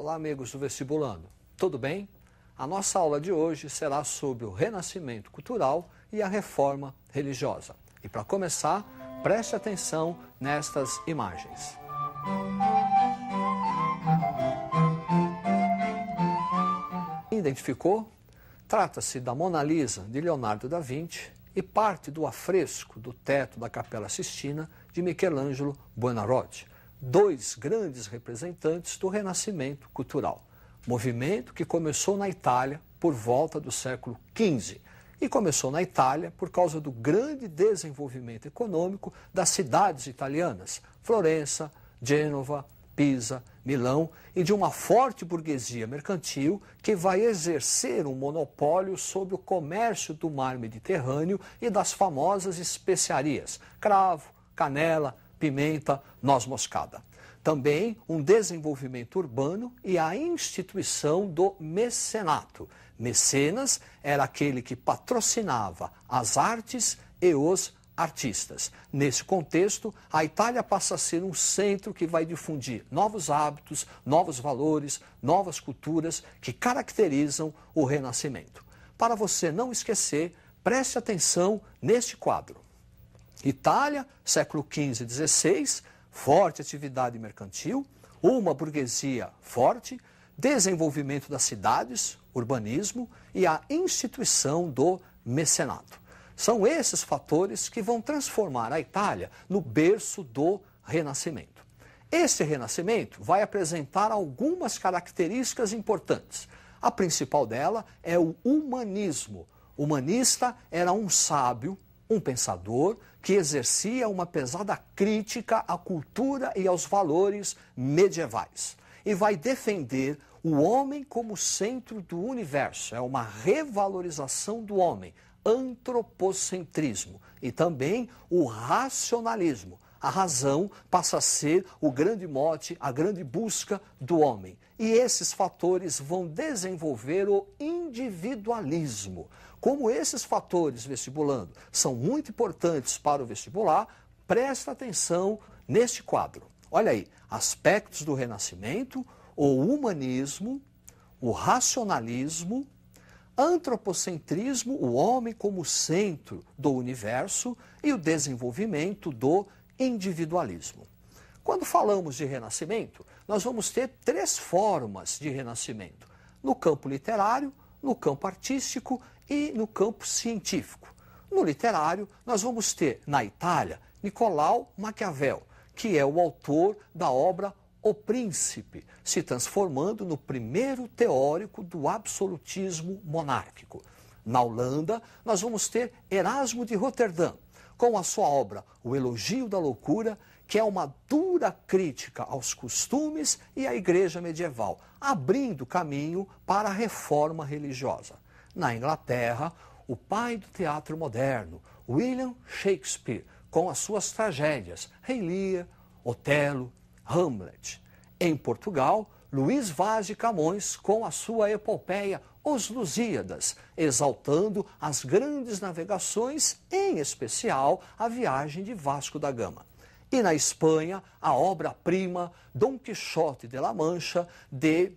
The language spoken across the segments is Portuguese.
Olá, amigos do Vestibulando. Tudo bem? A nossa aula de hoje será sobre o renascimento cultural e a reforma religiosa. E para começar, preste atenção nestas imagens. Identificou? Trata-se da Mona Lisa de Leonardo da Vinci e parte do afresco do teto da Capela Sistina de Michelangelo Buonarroti, dois grandes representantes do renascimento cultural. Movimento que começou na Itália por volta do século XV e começou na Itália por causa do grande desenvolvimento econômico das cidades italianas, Florença, Gênova, Pisa, Milão, e de uma forte burguesia mercantil que vai exercer um monopólio sobre o comércio do mar Mediterrâneo e das famosas especiarias, cravo, canela, pimenta, noz moscada. Também um desenvolvimento urbano e a instituição do mecenato. Mecenas era aquele que patrocinava as artes e os artistas. Nesse contexto, a Itália passa a ser um centro que vai difundir novos hábitos, novos valores, novas culturas que caracterizam o Renascimento. Para você não esquecer, preste atenção neste quadro. Itália, século XV e XVI, forte atividade mercantil, uma burguesia forte, desenvolvimento das cidades, urbanismo e a instituição do mecenato. São esses fatores que vão transformar a Itália no berço do Renascimento. Esse Renascimento vai apresentar algumas características importantes. A principal dela é o humanismo. O humanista era um sábio, um pensador que exercia uma pesada crítica à cultura e aos valores medievais. E vai defender o homem como centro do universo. É uma revalorização do homem, antropocentrismo e também o racionalismo. A razão passa a ser o grande mote, a grande busca do homem. E esses fatores vão desenvolver o individualismo. Como esses fatores, vestibulando, são muito importantes para o vestibular, presta atenção neste quadro. Olha aí, aspectos do Renascimento, o humanismo, o racionalismo, antropocentrismo, o homem como centro do universo e o desenvolvimento do individualismo. Quando falamos de renascimento, nós vamos ter três formas de renascimento: no campo literário, no campo artístico e no campo científico. No literário, nós vamos ter, na Itália, Nicolau Maquiavel, que é o autor da obra O Príncipe, se transformando no primeiro teórico do absolutismo monárquico. Na Holanda, nós vamos ter Erasmo de Roterdã, com a sua obra O Elogio da Loucura, que é uma dura crítica aos costumes e à igreja medieval, abrindo caminho para a reforma religiosa. Na Inglaterra, o pai do teatro moderno, William Shakespeare, com as suas tragédias Rei Lear, Otelo, Hamlet. Em Portugal, Luís Vaz de Camões com a sua epopeia Os Lusíadas, exaltando as grandes navegações, em especial a viagem de Vasco da Gama. E na Espanha, a obra-prima Dom Quixote de la Mancha, de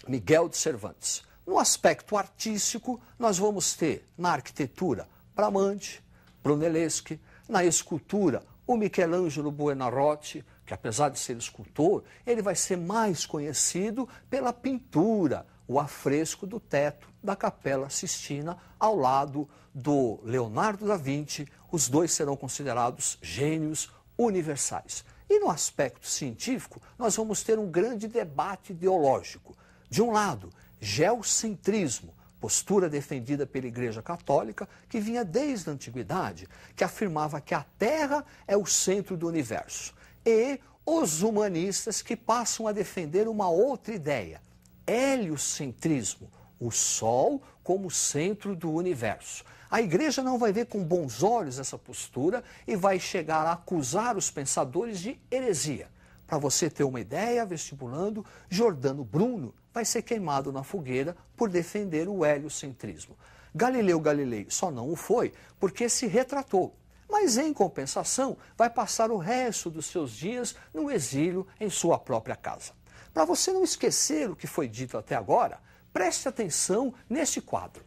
Miguel de Cervantes. No aspecto artístico, nós vamos ter na arquitetura Bramante, Brunelleschi, na escultura o Michelangelo Buonarroti, que apesar de ser escultor, ele vai ser mais conhecido pela pintura, o afresco do teto da Capela Sistina, ao lado do Leonardo da Vinci. Os dois serão considerados gênios universais. E no aspecto científico, nós vamos ter um grande debate ideológico. De um lado, geocentrismo, postura defendida pela Igreja Católica, que vinha desde a Antiguidade, que afirmava que a Terra é o centro do universo. E os humanistas que passam a defender uma outra ideia, heliocentrismo, o Sol como centro do universo. A Igreja não vai ver com bons olhos essa postura e vai chegar a acusar os pensadores de heresia. Para você ter uma ideia, vestibulando, Giordano Bruno vai ser queimado na fogueira por defender o heliocentrismo. Galileu Galilei só não o foi porque se retratou. Mas, em compensação, vai passar o resto dos seus dias no exílio em sua própria casa. Para você não esquecer o que foi dito até agora, preste atenção neste quadro.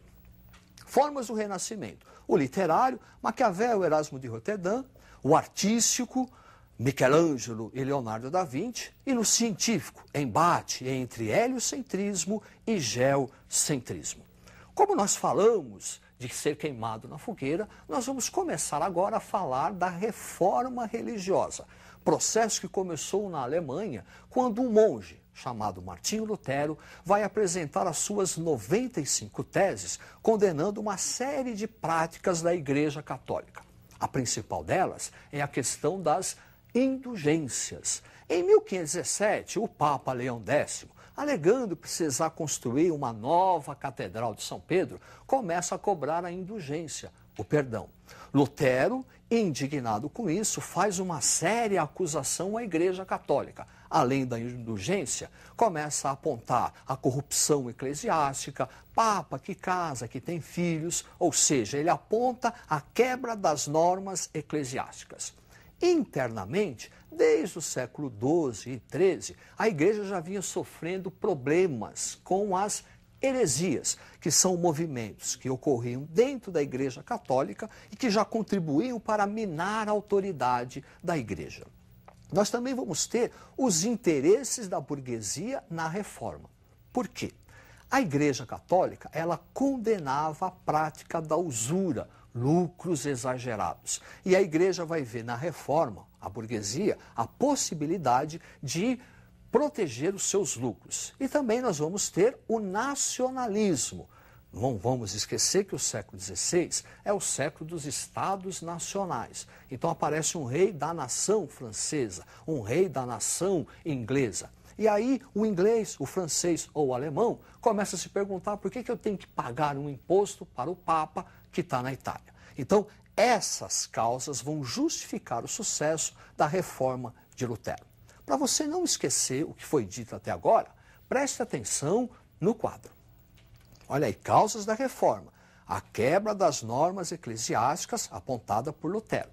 Formas do Renascimento: o literário, Maquiavel, Erasmo de Roterdã; o artístico, Michelangelo e Leonardo da Vinci; e no científico, embate entre heliocentrismo e geocentrismo. Como nós falamos de ser queimado na fogueira, nós vamos começar agora a falar da reforma religiosa, processo que começou na Alemanha, quando um monge chamado Martinho Lutero vai apresentar as suas 95 teses, condenando uma série de práticas da Igreja Católica. A principal delas é a questão das indulgências. Em 1517, o Papa Leão X, alegando precisar construir uma nova Catedral de São Pedro, começa a cobrar a indulgência, o perdão. Lutero, indignado com isso, faz uma séria acusação à Igreja Católica. Além da indulgência, começa a apontar a corrupção eclesiástica, papa que casa, que tem filhos, ou seja, ele aponta a quebra das normas eclesiásticas. Internamente, desde o século XII e XIII, a Igreja já vinha sofrendo problemas com as heresias, que são movimentos que ocorriam dentro da Igreja Católica e que já contribuíam para minar a autoridade da Igreja. Nós também vamos ter os interesses da burguesia na reforma. Por quê? A Igreja Católica, ela condenava a prática da usura, lucros exagerados. E a Igreja vai ver na reforma, a burguesia, a possibilidade de proteger os seus lucros. E também nós vamos ter o nacionalismo. Não vamos esquecer que o século XVI é o século dos Estados Nacionais. Então aparece um rei da nação francesa, um rei da nação inglesa. E aí o inglês, o francês ou o alemão começa a se perguntar por que eu tenho que pagar um imposto para o Papa que está na Itália. Então essas causas vão justificar o sucesso da reforma de Lutero. Para você não esquecer o que foi dito até agora, preste atenção no quadro. Olha aí, causas da reforma: a quebra das normas eclesiásticas apontada por Lutero,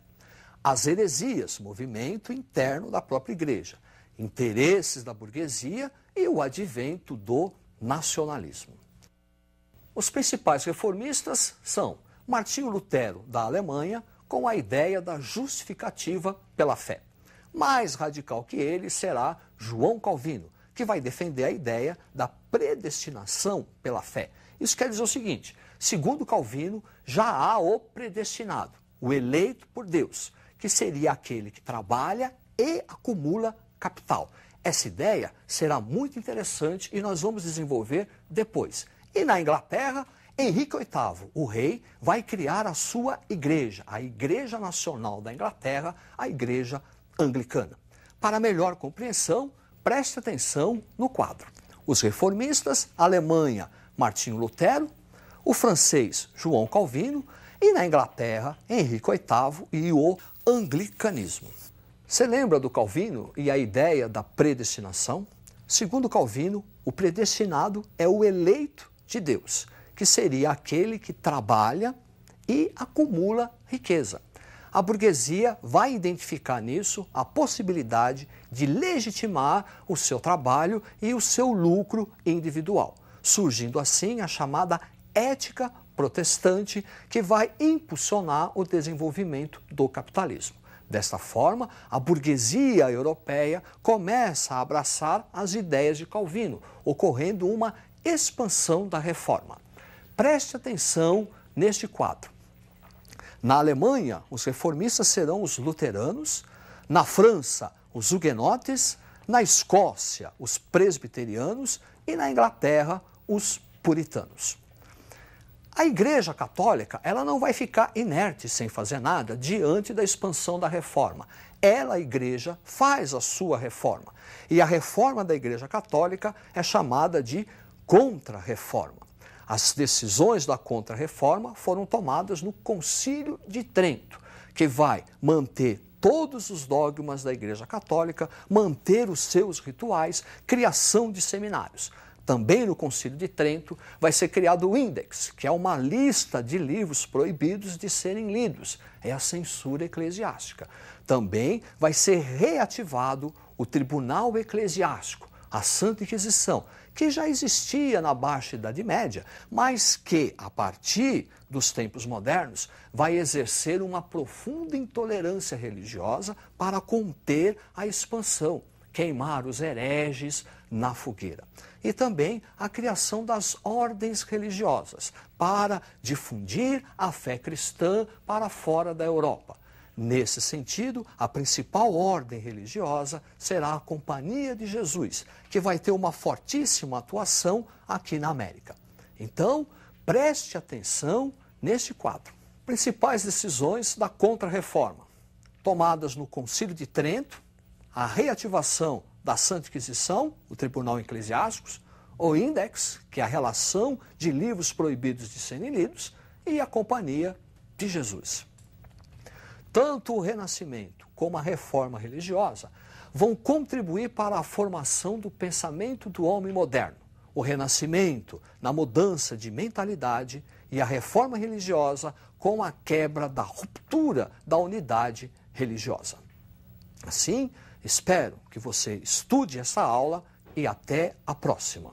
as heresias, movimento interno da própria igreja, interesses da burguesia e o advento do nacionalismo. Os principais reformistas são Martinho Lutero, da Alemanha, com a ideia da justificativa pela fé. Mais radical que ele será João Calvino, que vai defender a ideia da predestinação pela fé. Isso quer dizer o seguinte: segundo Calvino, já há o predestinado, o eleito por Deus, que seria aquele que trabalha e acumula capital. Essa ideia será muito interessante e nós vamos desenvolver depois. E na Inglaterra, Henrique VIII, o rei, vai criar a sua igreja, a Igreja Nacional da Inglaterra, a Igreja Anglicana. Para melhor compreensão, preste atenção no quadro. Os reformistas, Alemanha, Martinho Lutero; o francês, João Calvino; e na Inglaterra, Henrique VIII e o anglicanismo. Você lembra do Calvino e a ideia da predestinação? Segundo Calvino, o predestinado é o eleito de Deus, que seria aquele que trabalha e acumula riqueza. A burguesia vai identificar nisso a possibilidade de legitimar o seu trabalho e o seu lucro individual, surgindo assim a chamada ética protestante, que vai impulsionar o desenvolvimento do capitalismo. Desta forma, a burguesia europeia começa a abraçar as ideias de Calvino, ocorrendo uma expansão da reforma. Preste atenção neste quadro. Na Alemanha, os reformistas serão os luteranos; na França, os huguenotes; na Escócia, os presbiterianos; e na Inglaterra, os puritanos. A Igreja Católica, ela não vai ficar inerte sem fazer nada diante da expansão da reforma. Ela, a Igreja, faz a sua reforma. E a reforma da Igreja Católica é chamada de Contra-Reforma. As decisões da Contra-Reforma foram tomadas no Concílio de Trento, que vai manter todos os dogmas da Igreja Católica, manter os seus rituais, criação de seminários. Também no Concílio de Trento vai ser criado o Índex, que é uma lista de livros proibidos de serem lidos. É a censura eclesiástica. Também vai ser reativado o Tribunal Eclesiástico, a Santa Inquisição, que já existia na Baixa Idade Média, mas que, a partir dos tempos modernos, vai exercer uma profunda intolerância religiosa para conter a expansão, queimar os hereges na fogueira. E também a criação das ordens religiosas, para difundir a fé cristã para fora da Europa. Nesse sentido, a principal ordem religiosa será a Companhia de Jesus, que vai ter uma fortíssima atuação aqui na América. Então, preste atenção neste quadro. Principais decisões da Contra-Reforma, tomadas no Concílio de Trento, a reativação da Santa Inquisição, o Tribunal Eclesiásticos, o Index, que é a relação de livros proibidos de serem lidos, e a Companhia de Jesus. Tanto o Renascimento como a Reforma religiosa vão contribuir para a formação do pensamento do homem moderno. O Renascimento na mudança de mentalidade e a Reforma religiosa com a quebra da ruptura da unidade religiosa. Assim, espero que você estude essa aula e até a próxima.